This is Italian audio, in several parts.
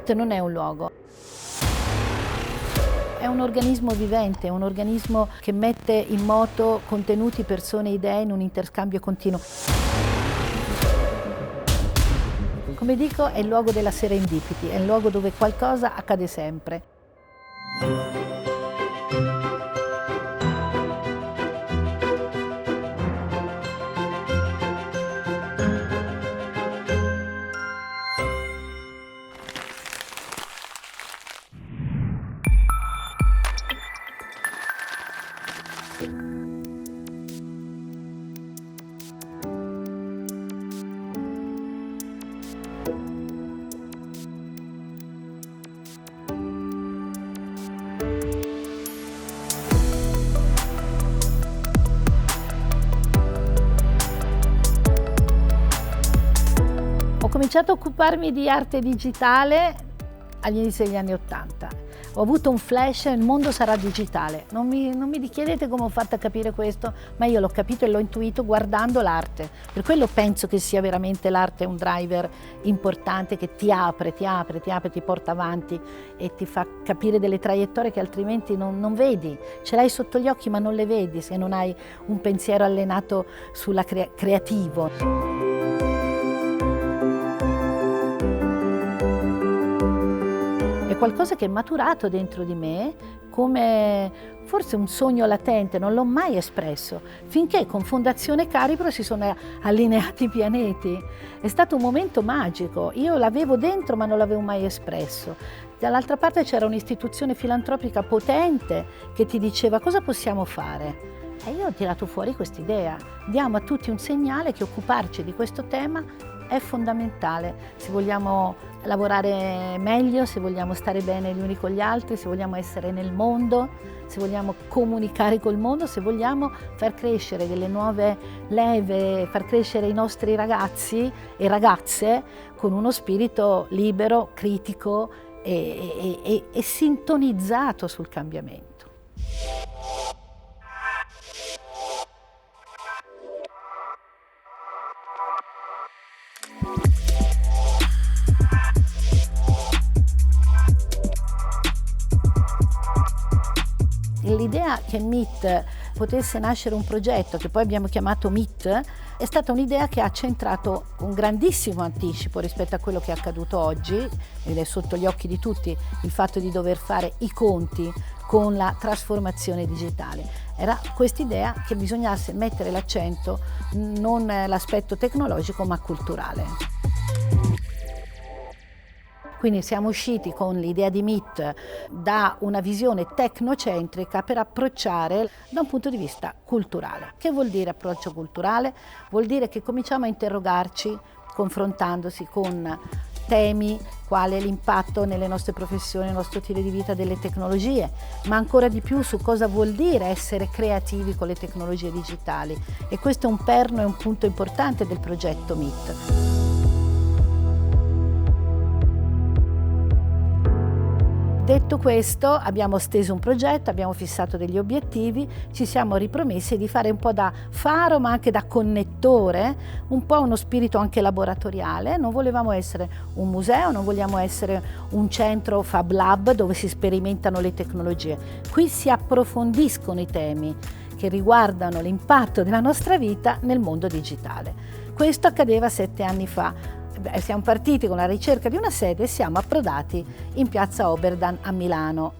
MIT non è un luogo. È un organismo vivente, è un organismo che mette in moto contenuti, persone, idee in un interscambio continuo. Come dico, è il luogo della serendipity, è il luogo dove qualcosa accade sempre. Ho cominciato a occuparmi di arte digitale agli inizi degli anni '80. Ho avuto un flash, il mondo sarà digitale. Non mi chiedete come ho fatto a capire questo, ma io l'ho capito e l'ho intuito guardando l'arte. Per quello penso che sia veramente l'arte un driver importante che ti apre, ti porta avanti e ti fa capire delle traiettorie che altrimenti non vedi. Ce l'hai sotto gli occhi ma non le vedi se non hai un pensiero allenato sulla creativo. Qualcosa che è maturato dentro di me come forse un sogno latente, non l'ho mai espresso, finché con Fondazione Cariplo si sono allineati i pianeti. È stato un momento magico, io l'avevo dentro ma non l'avevo mai espresso. Dall'altra parte c'era un'istituzione filantropica potente che ti diceva cosa possiamo fare. E io ho tirato fuori quest'idea, diamo a tutti un segnale che occuparci di questo tema è fondamentale se vogliamo lavorare meglio, se vogliamo stare bene gli uni con gli altri, se vogliamo essere nel mondo, se vogliamo comunicare col mondo, se vogliamo far crescere delle nuove leve, far crescere i nostri ragazzi e ragazze con uno spirito libero, critico e sintonizzato sul cambiamento. L'idea che MIT potesse nascere un progetto che poi abbiamo chiamato MIT è stata un'idea che ha centrato un grandissimo anticipo rispetto a quello che è accaduto oggi, ed è sotto gli occhi di tutti il fatto di dover fare i conti con la trasformazione digitale. Era quest'idea che bisognasse mettere l'accento non l'aspetto tecnologico ma culturale. Quindi siamo usciti con l'idea di MIT da una visione tecnocentrica per approcciare da un punto di vista culturale. Che vuol dire approccio culturale? Vuol dire che cominciamo a interrogarci confrontandosi con temi quale l'impatto nelle nostre professioni, nel nostro stile di vita delle tecnologie, ma ancora di più su cosa vuol dire essere creativi con le tecnologie digitali. E questo è un perno e un punto importante del progetto MIT. Detto questo, abbiamo steso un progetto, abbiamo fissato degli obiettivi, ci siamo ripromessi di fare un po' da faro ma anche da connettore, un po' uno spirito anche laboratoriale. Non volevamo essere un museo, non vogliamo essere un centro Fab Lab dove si sperimentano le tecnologie. Qui si approfondiscono i temi che riguardano l'impatto della nostra vita nel mondo digitale. Questo accadeva 7 anni fa. Siamo partiti con la ricerca di una sede e siamo approdati in piazza Oberdan a Milano.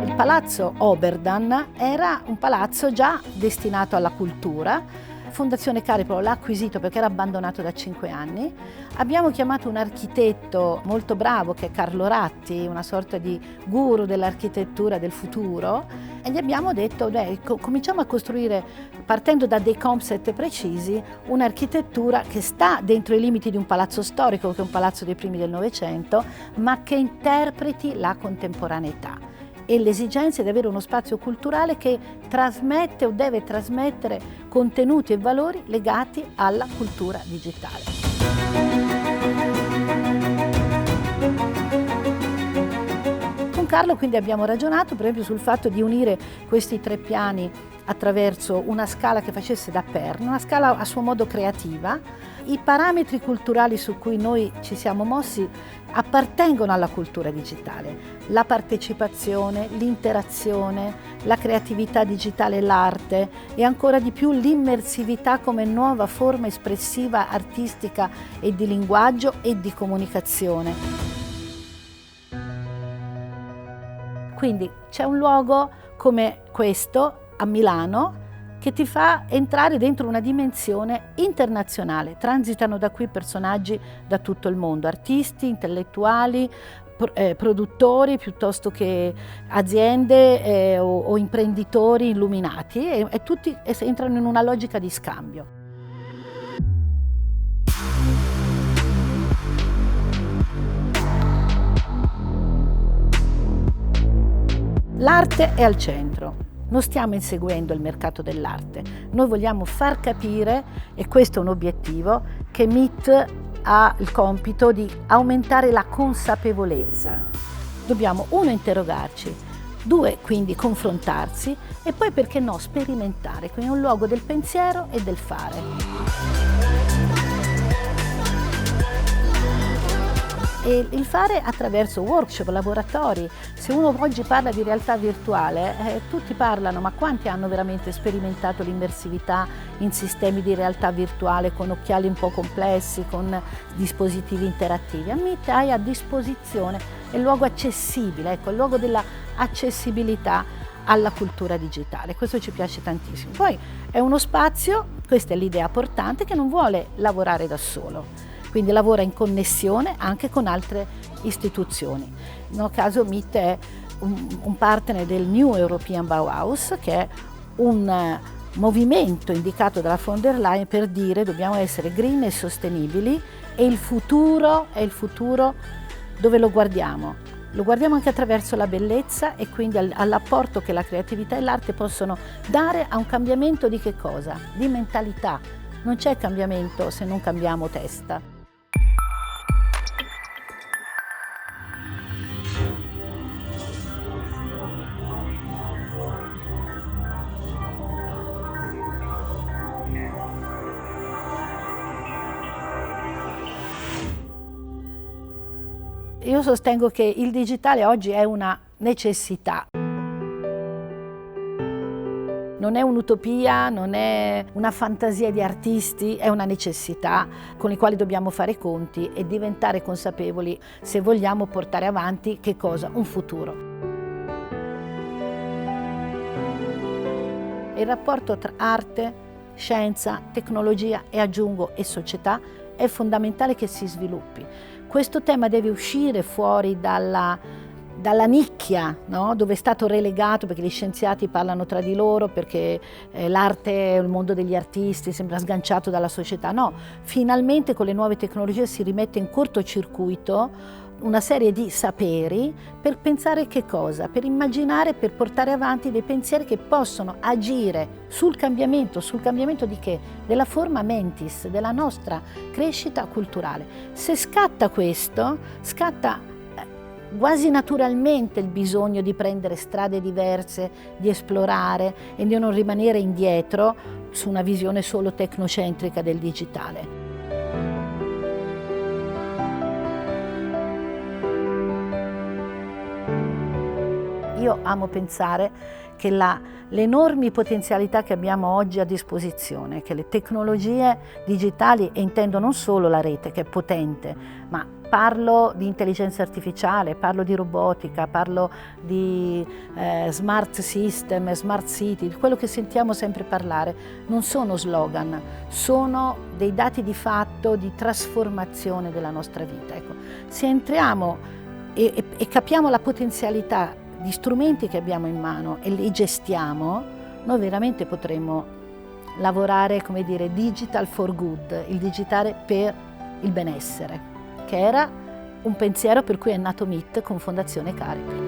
Il palazzo Oberdan era un palazzo già destinato alla cultura. Fondazione Cariplo l'ha acquisito perché era abbandonato da 5 anni. Abbiamo chiamato un architetto molto bravo che è Carlo Ratti, una sorta di guru dell'architettura del futuro, e gli abbiamo detto cominciamo a costruire, partendo da dei concept precisi, un'architettura che sta dentro i limiti di un palazzo storico, che è un palazzo dei primi del Novecento, ma che interpreti la contemporaneità e l'esigenza di avere uno spazio culturale che trasmette o deve trasmettere contenuti e valori legati alla cultura digitale. Carlo quindi abbiamo ragionato per esempio sul fatto di unire questi 3 piani attraverso una scala che facesse da perno, una scala a suo modo creativa. I parametri culturali su cui noi ci siamo mossi appartengono alla cultura digitale. La partecipazione, l'interazione, la creatività digitale e l'arte e ancora di più l'immersività come nuova forma espressiva, artistica e di linguaggio e di comunicazione. Quindi c'è un luogo come questo a Milano che ti fa entrare dentro una dimensione internazionale. Transitano da qui personaggi da tutto il mondo, artisti, intellettuali, produttori piuttosto che aziende o imprenditori illuminati e tutti entrano in una logica di scambio. L'arte è al centro. Non stiamo inseguendo il mercato dell'arte, noi vogliamo far capire, e questo è un obiettivo, che MIT ha il compito di aumentare la consapevolezza. Dobbiamo, 1, interrogarci, 2, quindi confrontarsi e poi, perché no, sperimentare, quindi è un luogo del pensiero e del fare. E il fare attraverso workshop, laboratori. Se uno oggi parla di realtà virtuale, tutti parlano, ma quanti hanno veramente sperimentato l'immersività in sistemi di realtà virtuale con occhiali un po' complessi, con dispositivi interattivi? A MIT hai a disposizione il luogo accessibile, ecco, il luogo della accessibilità alla cultura digitale. Questo ci piace tantissimo. Poi è uno spazio, questa è l'idea portante, che non vuole lavorare da solo. Quindi lavora in connessione anche con altre istituzioni. In un caso MIT è un partner del New European Bauhaus, che è un movimento indicato dalla von der Leyen per dire dobbiamo essere green e sostenibili, e il futuro è il futuro dove lo guardiamo. Lo guardiamo anche attraverso la bellezza e quindi all'apporto che la creatività e l'arte possono dare a un cambiamento di che cosa? Di mentalità. Non c'è cambiamento se non cambiamo testa. Io sostengo che il digitale oggi è una necessità. Non è un'utopia, non è una fantasia di artisti, è una necessità con i quali dobbiamo fare i conti e diventare consapevoli se vogliamo portare avanti che cosa? Un futuro. Il rapporto tra arte, scienza, tecnologia e aggiungo e società è fondamentale che si sviluppi. Questo tema deve uscire fuori dalla nicchia, no? Dove è stato relegato perché gli scienziati parlano tra di loro, perché l'arte è il mondo degli artisti, sembra sganciato dalla società. No, finalmente con le nuove tecnologie si rimette in cortocircuito una serie di saperi per pensare che cosa? Per immaginare, per portare avanti dei pensieri che possono agire sul cambiamento di che? Della forma mentis, della nostra crescita culturale. Se scatta questo, scatta quasi naturalmente il bisogno di prendere strade diverse, di esplorare e di non rimanere indietro su una visione solo tecnocentrica del digitale. Io amo pensare che le enormi potenzialità che abbiamo oggi a disposizione, che le tecnologie digitali, e intendo non solo la rete che è potente, ma parlo di intelligenza artificiale, parlo di robotica, parlo di smart system, smart city, di quello che sentiamo sempre parlare, non sono slogan, sono dei dati di fatto di trasformazione della nostra vita. Ecco, se entriamo e capiamo la potenzialità di strumenti che abbiamo in mano e li gestiamo, noi veramente potremo lavorare, come dire, digital for good, il digitale per il benessere, che era un pensiero per cui è nato MIT con Fondazione Cariplo.